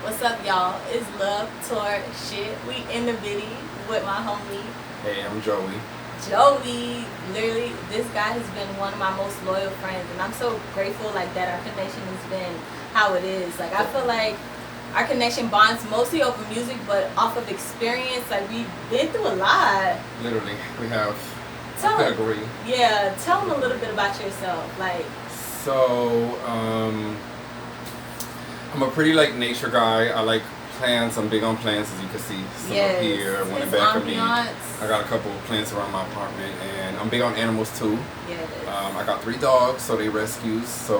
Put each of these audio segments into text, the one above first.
What's up, y'all? It's Love Tour Shit. We in the video with my homie Hey, I'm Joey. Joey. Literally, this guy has been one of my most loyal friends, and I'm so grateful like that our connection has been how it is. Like I feel like our connection bonds mostly over music, but off of experience. Like we've been through a lot. Literally, we have Tell a pedigree. Yeah, tell them a little bit about yourself. Like, So, I'm a pretty like nature guy. I like plants. I'm big on plants, as you can see. Some up here, one in back of me. I got a couple of plants around my apartment, and I'm big on animals too. Yeah, it is. I got 3 dogs, so they rescues. So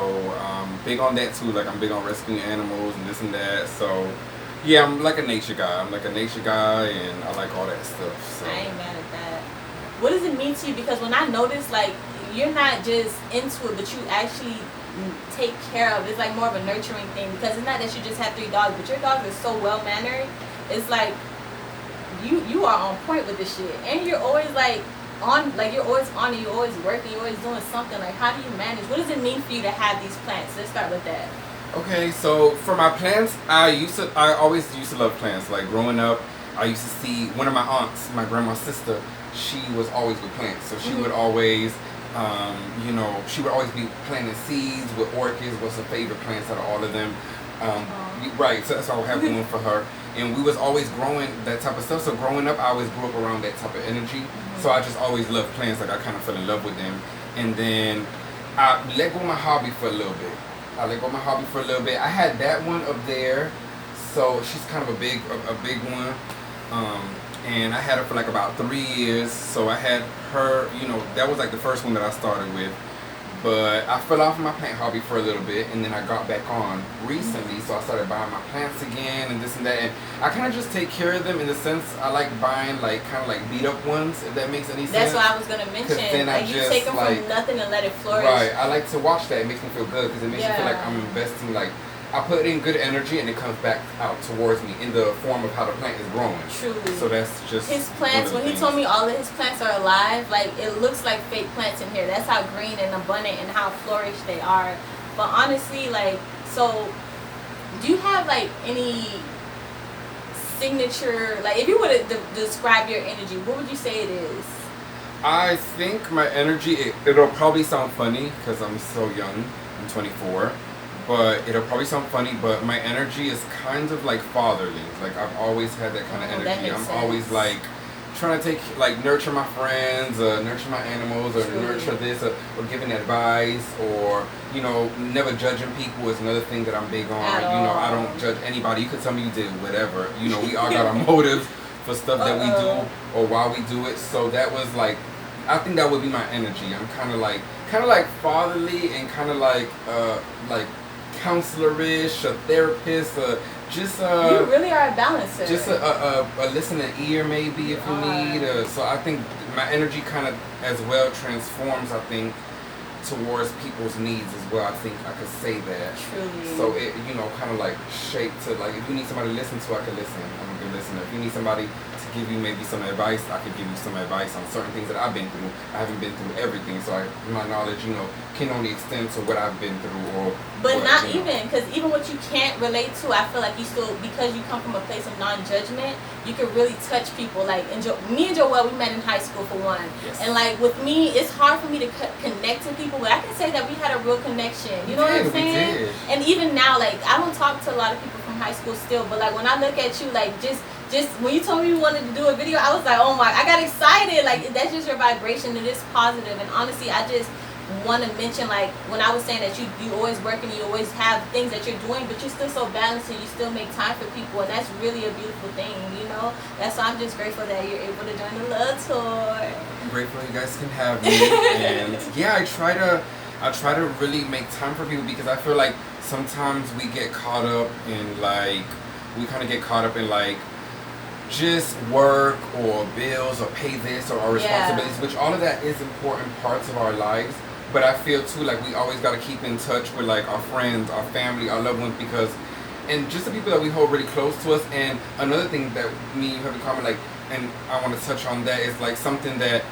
big on that too. Like I'm big on rescuing animals and this and that. So yeah, I'm like a nature guy. I'm like a nature guy, and I like all that stuff. So. I ain't mad at that. What does it mean to you? Because when I notice, like, you're not just into it, but you actually take care of it. It's like more of a nurturing thing, because it's not that you just have 3 dogs, but your dogs are so well mannered. It's like you are on point with this shit, and you're always like on, like you're always on it, you're always working, you're always doing something. Like, how do you manage? What does it mean for you to have these plants? Let's start with that. Okay, so for my plants, I always used to love plants. Like growing up, I used to see one of my aunts, my grandma's sister. She was always with plants, so she would always, she would always be planting seeds with orchids. Was her favorite plants out of all of them. Right, so that's why I have one for her. And we was always growing that type of stuff. So growing up, I always grew up around that type of energy. So I just always loved plants. Like I kind of fell in love with them. And then I let go of my hobby for a little bit. I had that one up there. So she's kind of a big one. And I had her for like about 3 years. So I had her, that was like the first one that I started with. But I fell off my plant hobby for a little bit, and then I got back on recently. So I started buying my plants again and this and that. And I kind of just take care of them in the sense I like buying like kind of like beat up ones, if that makes any sense. That's what I was gonna mention. Then like you take them from nothing and let it flourish. Right. I like to watch that. It makes me feel good because it makes me feel like I'm investing like. I put in good energy and it comes back out towards me in the form of how the plant is growing. Truly. So that's just his plants. When he told me all of his plants are alive, like it looks like fake plants in here. That's how green and abundant and how flourished they are. But honestly, like, so do you have like any signature? Like, if you were to describe your energy, what would you say it is? I think my energy. It'll probably sound funny because I'm so young. I'm 24. But it'll probably sound funny, but my energy is kind of like fatherly. Like I've always had that kind of energy. I'm always like trying to nurture my friends, nurture my animals, or nurture this, or giving advice, or never judging people is another thing that I'm big on. I don't judge anybody. You could tell me you did whatever. We all got our motives for stuff that we do or why we do it. So that was like, I think that would be my energy. I'm kind of like fatherly and kind of like counselor-ish, a therapist, just you really are a balancer. Just a listening ear maybe if you need. So I think my energy kind of as well transforms, I think, towards people's needs as well. I think I could say that. Truly. So it kind of like shaped to like, if you need somebody to listen to, I can listen. I'm a good listener. If you need somebody to give you maybe some advice, I could give you some advice on certain things that I've been through. I haven't been through everything, so my knowledge, can only extend to what I've been through. But not even, because even what you can't relate to, I feel like you still, because you come from a place of non-judgment, you can really touch people. Like, me and Joel, we met in high school for one. Yes. And like with me, it's hard for me to connect to people, but I can say that we had a real connection. You know what I'm saying? We did. And even now, like, I don't talk to a lot of people from high school still, but like when I look at you, like just when you told me you wanted to do a video, I was like, oh my, I got excited. Like, that's just your vibration. It is positive. And honestly, I just want to mention, like, when I was saying that you always work and you always have things that you're doing, but you're still so balanced and you still make time for people, and that's really a beautiful thing, That's why I'm just grateful that you're able to join the Love Tour. I'm grateful you guys can have me. And yeah, I try to really make time for people, because I feel like sometimes we get caught up in like just work or bills or pay this or our responsibilities, which all of that is important parts of our lives. But I feel too like we always got to keep in touch with like our friends, our family, our loved ones, and just the people that we hold really close to us. And another thing that me and you have in common, like, and I want to touch on that, is like something that,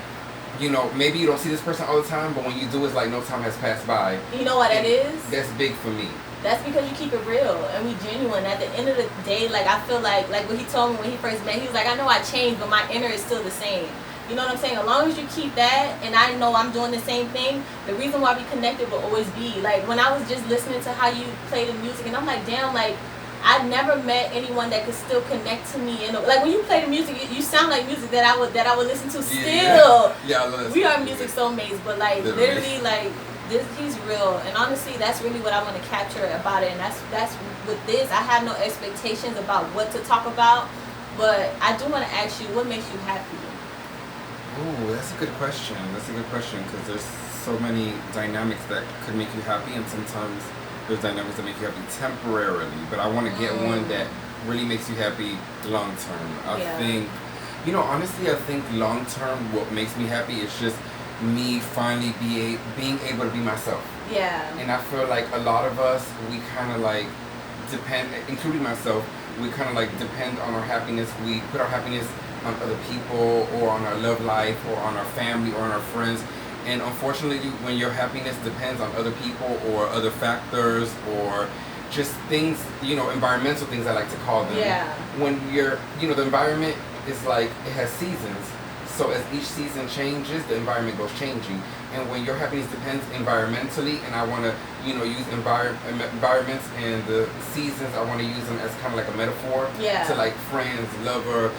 maybe you don't see this person all the time, but when you do, it's like no time has passed by. You know what it is? That's big for me. That's because you keep it real and we genuine. At the end of the day, like I feel like what he told me when he first met, he was like, I know I changed, but my inner is still the same. You know what I'm saying? As long as you keep that, and I know I'm doing the same thing, the reason why we connected will always be. Like, when I was just listening to how you play the music, and I'm like, damn, like, I never met anyone that could still connect to me. And like, when you play the music, you sound like music that I would listen to still. Yeah, I love that. We are music soulmates, but like, literally, like, he's real. And honestly, that's really what I want to capture about it. And that's with this, I have no expectations about what to talk about, but I do want to ask you, what makes you happy? Oh, that's a good question. That's a good question because there's so many dynamics that could make you happy, and sometimes there's dynamics that make you happy temporarily. But I want to get one that really makes you happy long term. I think, honestly, I think long term what makes me happy is just me finally being able to be myself. Yeah. And I feel like a lot of us, we kind of like depend, including myself, we kind of like depend on our happiness. We put our happiness on other people or on our love life or on our family or on our friends. And unfortunately, when your happiness depends on other people or other factors or just things, environmental things I like to call them. Yeah. When you're, the environment is like, it has seasons. So as each season changes, the environment goes changing. And when your happiness depends environmentally, and I want to, use environments and the seasons, I want to use them as kind of like a metaphor to like friends, lover,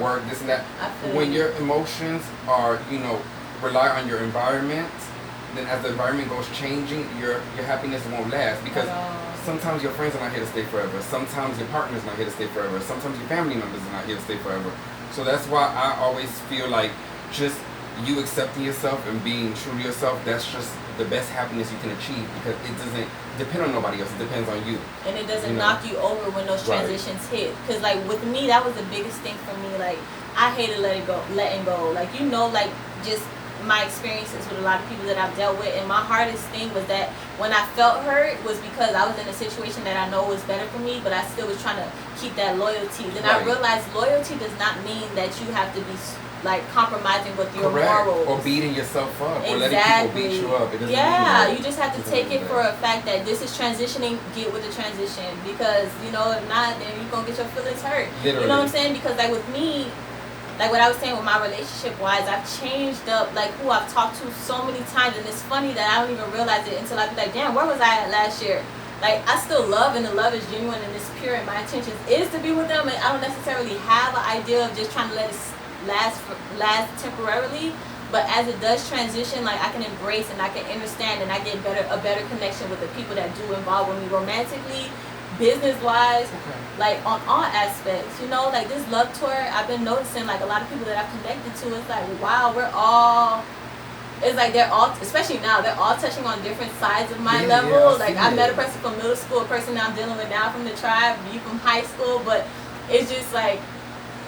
work, this and that. When your emotions are, rely on your environment, then as the environment goes changing, your happiness won't last because sometimes your friends are not here to stay forever. Sometimes your partner's not here to stay forever. Sometimes your family members are not here to stay forever. So that's why I always feel like just you accepting yourself and being true to yourself, that's just the best happiness you can achieve because it doesn't depend on nobody else. It depends on you. And it doesn't knock you over when those transitions hit. Because like with me, that was the biggest thing for me. Like I hated letting go. Like, like just my experiences with a lot of people that I've dealt with, and my hardest thing was that when I felt hurt was because I was in a situation that I know was better for me, but I still was trying to keep that loyalty. Then I realized loyalty does not mean that you have to be like compromising with your morals or beating yourself up or letting people beat you up. It doesn't mean you just have to take it for a fact that this is transitioning. Get with the transition because if not, then you're gonna get your feelings hurt. Literally. You know what I'm saying? Because like with me, like what I was saying with my relationship wise, I've changed up like who I've talked to so many times, and it's funny that I don't even realize it until I be like, damn, where was I at last year? Like I still love, and the love is genuine and it's pure, and my intentions is to be with them, and I don't necessarily have an idea of just trying to let it last temporarily. But as it does transition, like I can embrace and I can understand, and I get a better connection with the people that do involve with me romantically, business-wise, like on all aspects, like this love tour, I've been noticing like a lot of people that I've connected to, it's like, wow, it's like they're all, especially now, they're all touching on different sides of my level. Like I met a person from middle school, a person that I'm dealing with now from the tribe, you from high school, but it's just like,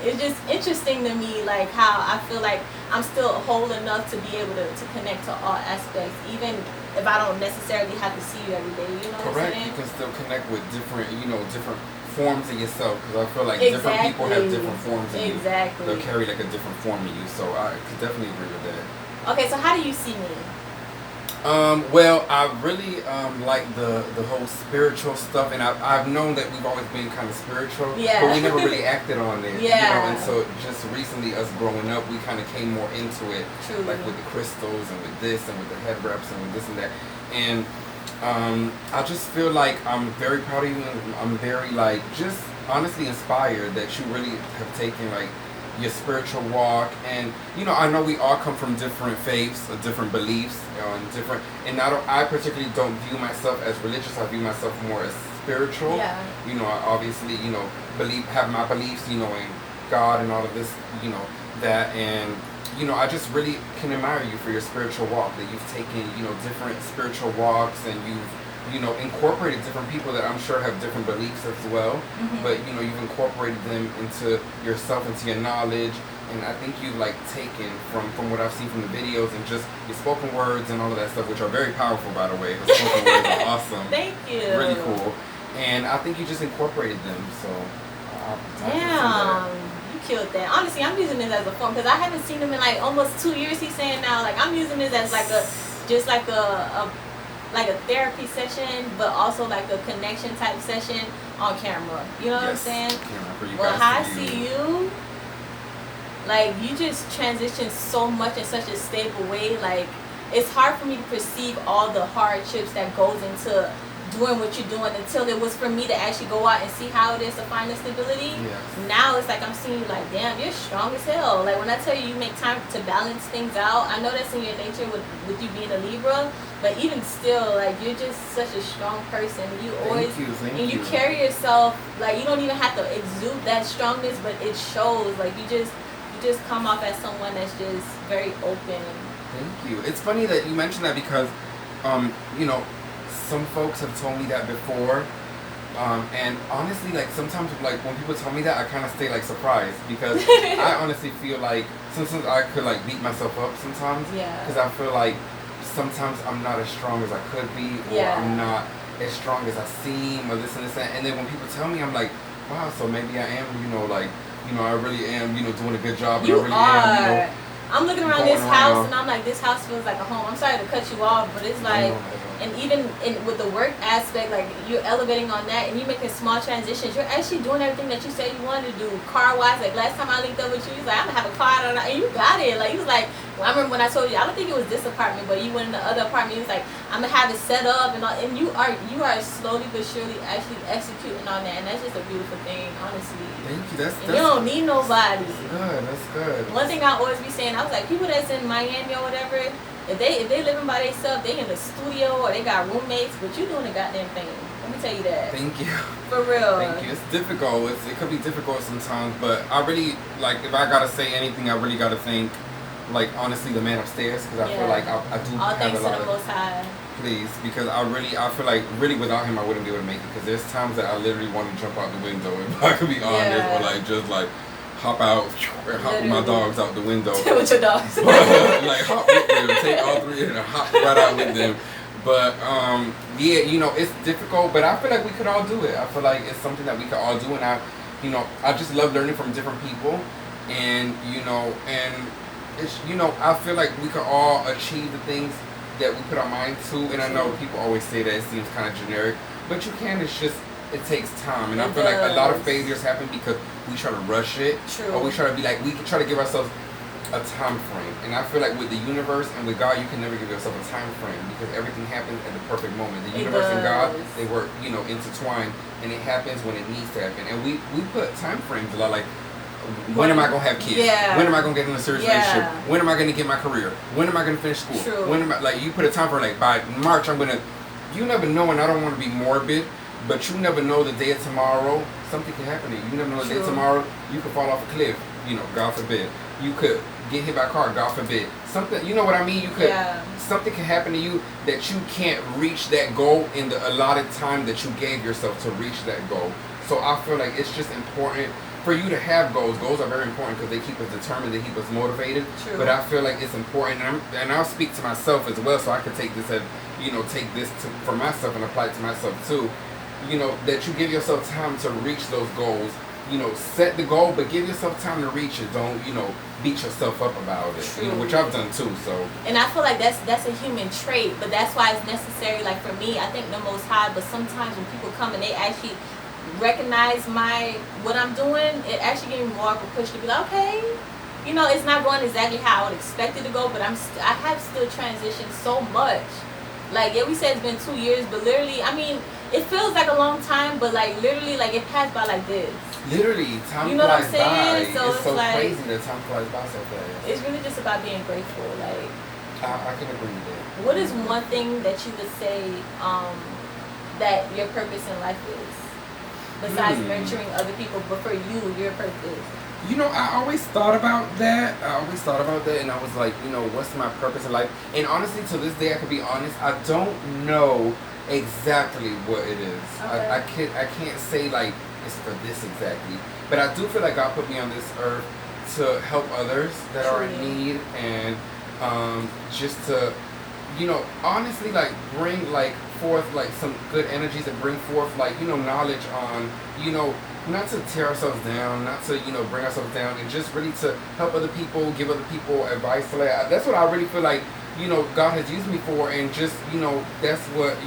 it's just interesting to me, like how I feel like I'm still whole enough to be able to connect to all aspects, even if I don't necessarily have to see you every day, what I'm saying? You can still connect with different, different forms of yourself, because I feel like different people have different forms of you. They'll carry like a different form of you, so I could definitely agree with that. Okay, so how do you see me? Well, I really like the whole spiritual stuff, and I've known that we've always been kind of spiritual, but we never really acted on it. And so just recently, us growing up, we kind of came more into it, like with the crystals and with this and with the head wraps and with this and that. And I just feel like I'm very proud of you, and I'm very like just honestly inspired that you really have taken like your spiritual walk. And I know we all come from different faiths or different beliefs and I particularly don't view myself as religious. I view myself more as spiritual. I obviously have my beliefs in God and all of this that, and I just really can admire you for your spiritual walk, that you've taken different spiritual walks, and you've incorporated different people that I'm sure have different beliefs as well, but you've incorporated them into yourself, into your knowledge, and I think you've like taken from what I've seen from the videos and just your spoken words and all of that stuff, which are very powerful, by the way. The spoken words are awesome. Thank you. Really cool. And I think you just incorporated them, so damn, you killed that. Honestly, I'm using this as a form because I haven't seen him in like almost 2 years. He's saying now, like I'm using this as like a like a therapy session, but also like a connection type session on camera. You know what I'm saying? Well, how I see you, like you just transition so much in such a stable way. Like it's hard for me to perceive all the hardships that goes into doing what you're doing until it was for me to actually go out and see how it is to find the stability. Now it's like I'm seeing you like, damn, you're strong as hell. Like when I tell you make time to balance things out, I know that's in your nature with you being a Libra, but even still, like you're just such a strong person. You always and you carry yourself like you don't even have to exude that strongness, but it shows. Like you just come off as someone that's just very open. Thank you. It's funny that you mentioned that because you know, some folks have told me that before, and honestly, like sometimes, like when people tell me that, I kind of stay like surprised because I honestly feel like sometimes I could like beat myself up sometimes, because I feel like sometimes I'm not as strong as I could be, or I'm not as strong as I seem, or this and this, and then when people tell me, I'm like, wow, so maybe I am, I really am, doing a good job. You I really are. am, I'm looking around this house and I'm like, this house feels like a home. I'm sorry to cut you off, but it's like, and even with the work aspect, like you're elevating on that and you're making small transitions. You're actually doing everything that you said you wanted to do. Car wise, like last time I linked up with you, he's like, I'm gonna have a car, and you got it. Like he was like, well, I remember when I told you, I don't think it was this apartment, but you went in the other apartment. He was like, I'm gonna have it set up and all, and you are slowly but surely actually executing on that, and that's just a beautiful thing, honestly. Thank you. That's you don't need nobody. That's good. One thing I always be saying, I was like, people that's in Miami or whatever, if they living by themselves, they in the studio or they got roommates, but you doing a goddamn thing. Let me tell you that. Thank you. For real. Thank you. It's difficult. It could be difficult sometimes, but I really, like, if I gotta say anything, I really gotta thank, like, honestly, the man upstairs, because I feel like I do all have thanks a lot to the Most High. Please, because I feel like really without him I wouldn't be able to make it, because there's times that I literally want to jump out the window, if I could be honest, or like just like hop out and hop with my dogs out the window. With your dogs. Like hop with them, take all three and hop right out with them. But it's difficult, but I feel like we could all do it. I feel like it's something that we could all do, and I just love learning from different people, and it's I feel like we could all achieve the things that we put our mind to, and I know people always say that it seems kind of generic, but you can. It's just it takes time, and I feel like a lot of failures happen because we try to rush it, or we try to be like we try to give ourselves a time frame, and I feel like with the universe and with God, you can never give yourself a time frame because everything happens at the perfect moment. The universe and God, they work intertwined, and it happens when it needs to happen, and we put time frames a lot, like when am I gonna have kids? When am I gonna get in a serious relationship? When am I gonna get my career? When am I gonna finish school? When am I, like, you put a time for, like, by March I'm gonna, you never know, and I don't want to be morbid, but you never know the day of tomorrow, something can happen to you. You never know the day of tomorrow, you could fall off a cliff, God forbid. You could get hit by a car, God forbid. Something, you know what I mean? You could, something can happen to you that you can't reach that goal in the allotted time that you gave yourself to reach that goal. So I feel like it's just important for you to have goals. Goals are very important because they keep us determined, they keep us motivated. But I feel like it's important, and I'll speak to myself as well, so I can take this as, take this for myself and apply it to myself too. That you give yourself time to reach those goals. Set the goal, but give yourself time to reach it. Don't, beat yourself up about it. Which I've done too. So. And I feel like that's a human trait, but that's why it's necessary. Like for me, I think the Most High. But sometimes when people come and they actually recognize what I'm doing, it actually gives me more of a push to be like, okay, it's not going exactly how I would expect it to go, but I have still transitioned so much. Like, we said it's been 2 years, but literally, I mean, it feels like a long time, but like literally, like it passed by like this. Literally, time you know flies what I'm saying? by. So it's so like, crazy that time flies by so fast. It's really just about being grateful. Like, I can agree with that. What is one thing that you would say that your purpose in life is? Besides nurturing other people, but for you, your purpose. I always thought about that. And I was like, what's my purpose in life? And honestly, to this day, I could be honest, I don't know exactly what it is. Okay. I can't say like it's for this exactly, but I do feel like God put me on this earth to help others that are in need, and just to, honestly, like bring like forth like some good energies, and bring forth like knowledge on not to tear ourselves down, not to bring ourselves down, and just really to help other people, give other people advice. So like, that's what I really feel like God has used me for, and just, that's what,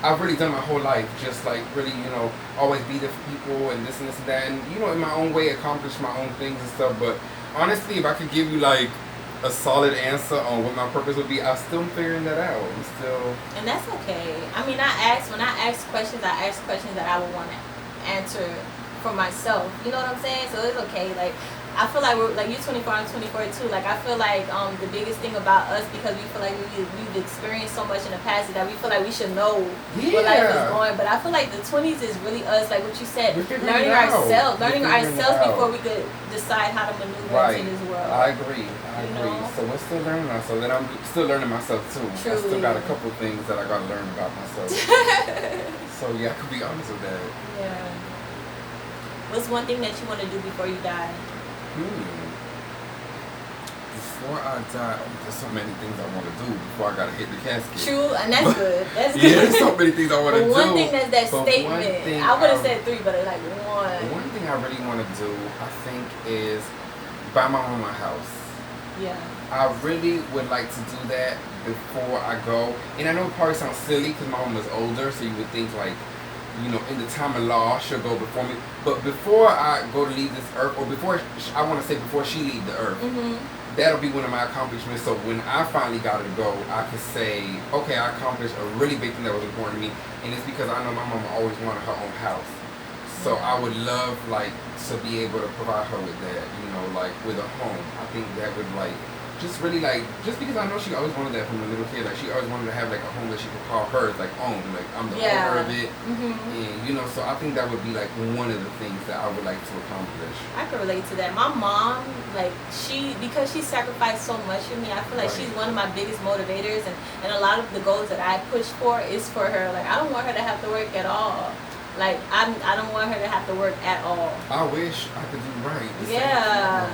I've really done my whole life, just like really, always be there for people and this and that, and, in my own way accomplish my own things and stuff. But honestly, if I could give you like a solid answer on what my purpose would be, I'm still figuring that out. I'm still. And that's okay. I mean, when I ask questions that I would want to answer for myself. You know what I'm saying? So it's okay. Like, I feel like we're like, you're 24, I'm 24 too. Like, I feel like the biggest thing about us, because we feel like we've experienced so much in the past that we feel like we should know where life is going. But I feel like the 20s is really us, like what you said, learning ourselves before we could decide how to maneuver into this world. I agree. So we're still learning ourselves, and I'm still learning myself too. Truly. I still got a couple things that I got to learn about myself. So yeah, I could be honest with that. Yeah. What's one thing that you want to do before you die? Before I die, there's so many things I want to do before I gotta hit the casket. True, and that's good. That's good. Yeah, there's so many things I want to do. One thing that's that statement. I would have said three, but like one. One thing I really want to do, I think, is buy my mama a house. Yeah. I really would like to do that before I go. And I know it probably sounds silly because my mom is older, so you would think like, in the time of law, she'll go before me. But before I go to leave this earth, or before she leave the earth, that'll be one of my accomplishments. So when I finally got to go, I can say, okay, I accomplished a really big thing that was important to me. And it's because I know my mama always wanted her own house. So I would love, like, to be able to provide her with that, like, with a home. I think that would, like, just really, like, just because I know she always wanted that from a little kid. Like, she always wanted to have, like, a home that she could call hers, like, own. Like, I'm the owner of it. And, so I think that would be, like, one of the things that I would like to accomplish. I can relate to that. My mom, like, because she sacrificed so much for me, I feel like she's one of my biggest motivators. And a lot of the goals that I push for is for her. Like, I don't want her to have to work at all. Like, I don't want her to have to work at all. I wish I could do right. Yeah.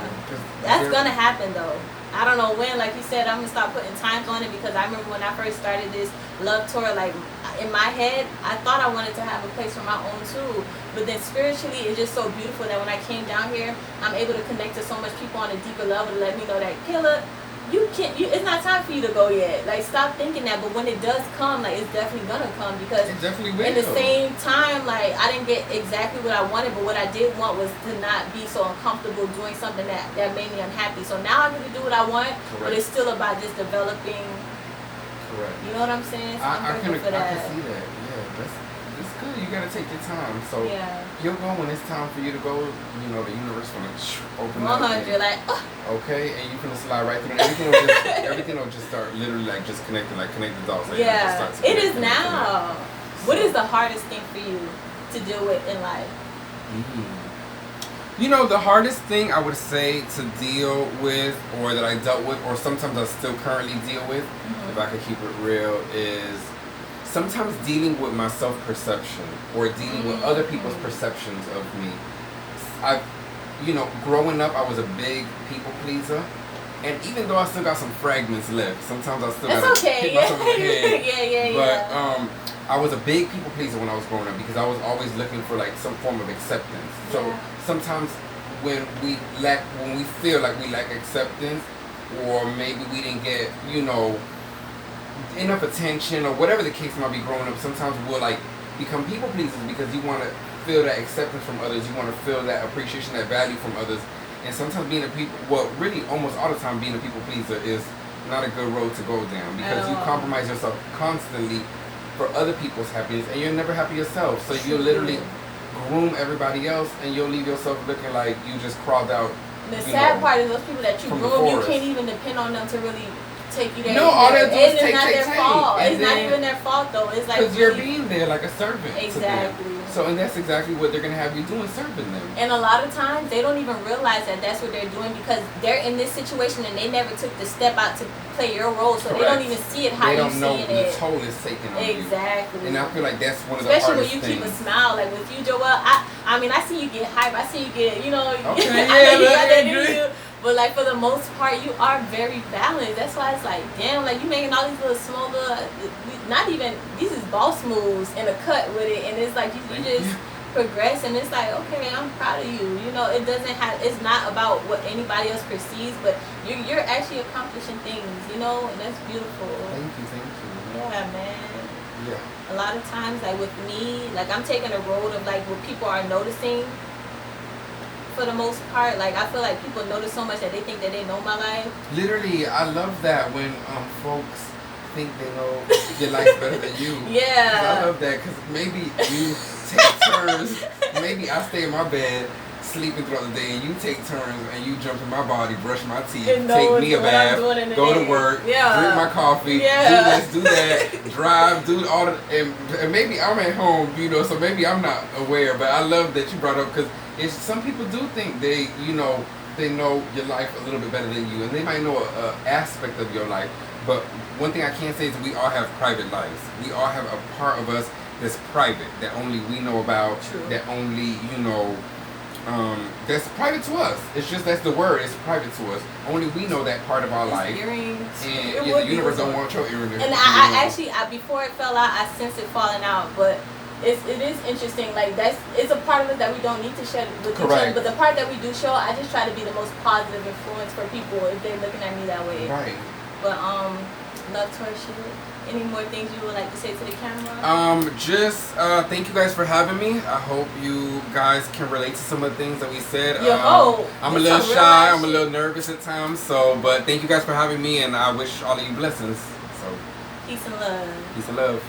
That's going to happen, though. I don't know when. Like you said, I'm going to start putting times on it, because I remember when I first started this love tour, like, in my head, I thought I wanted to have a place for my own, too. But then spiritually, it's just so beautiful that when I came down here, I'm able to connect to so much people on a deeper level to let me know that, Kayla, it's not time for you to go yet. Like, stop thinking that. But when it does come, like, it's definitely gonna come, because it definitely will. At the same time, like, I didn't get exactly what I wanted, but what I did want was to not be so uncomfortable doing something that made me unhappy. So now I get to do what I want. Correct. But it's still about just developing. Correct. You know what I'm saying? So I can see that. Yeah, that's good. You gotta take your time. So you'll go when it's time for you to go. The universe gonna open 100, up. like. Okay, and you're gonna slide right through. And everything will just start literally like just connecting, like connect the dots. Like, it is now. What is the hardest thing for you to deal with in life? The hardest thing I would say to deal with, or that I dealt with, or sometimes I still currently deal with, if I could keep it real, is sometimes dealing with my self-perception, or dealing with other people's perceptions of me. Growing up, I was a big people pleaser. And even though I still got some fragments left, sometimes I still gotta hit myself in the head. But I was a big people pleaser when I was growing up, because I was always looking for like some form of acceptance. So sometimes when we feel like we lack acceptance, or maybe we didn't get, enough attention, or whatever the case might be growing up, sometimes we'll like become people pleasers, because you want to feel that acceptance from others, you want to feel that appreciation, that value from others. And sometimes really almost all the time being a people pleaser is not a good road to go down, because you compromise yourself constantly for other people's happiness, and you're never happy yourself. So you'll literally groom everybody else, and you'll leave yourself looking like you just crawled out. The sad part is those people that you groom, you can't even depend on them to really take you there. No, all they'll do is take. It's not their fault. It's not even their fault, though. It's like, because you're being there like a servant. Exactly. So, and that's exactly what they're going to have you doing, serving them. And a lot of times, they don't even realize that that's what they're doing, because they're in this situation and they never took the step out to play your role, so they don't even see it how you see it. They don't know the toll is taken on you. Exactly. And I feel like that's one of the hardest things. Especially when you keep a smile. Like with you, Joel, I mean, I see you get hype. I see you get, Okay, I know you got that in you. But like for the most part, you are very balanced. That's why it's like, damn, like you making all these little small these is boss moves in a cut with it, and it's like you just progress, and it's like, okay, I'm proud of you. You know, it doesn't have. It's not about what anybody else perceives, but you're actually accomplishing things. You know, and that's beautiful. Thank you. Yeah, man. Yeah. A lot of times, like with me, like I'm taking a road of like what people are noticing. For the most part, like I feel like people notice so much that they think that they know my life. Literally, I love that when folks think they know your life better than you. Yeah. I love that because maybe you take turns. Maybe I stay in my bed sleeping throughout the day, and you take turns and you jump in my body, brush my teeth, take me a bath, go to work, drink my coffee, do this, do that, drive, do all the, and maybe I'm at home, you know, so maybe I'm not aware, but I love that you brought up because it's some people do think they know your life a little bit better than you, and they might know a aspect of your life. But one thing I can say is that we all have private lives. We all have a part of us that's private, that only we know about, that only, you know, that's private to us. It's just, that's the word, it's private to us. Only we know that part of our life. Earrings. And the universe don't want your earrings. And I actually, before it fell out, I sensed it falling out, but it is interesting. Like it's a part of it that we don't need to share with each other. But the part that we do show, I just try to be the most positive influence for people if they're looking at me that way. Right. But love to our shit. Any more things you would like to say to the camera? Just thank you guys for having me. I hope you guys can relate to some of the things that we said. I'm a little shy, I'm a little nervous at times, but thank you guys for having me, and I wish all of you blessings. So peace and love. Peace and love.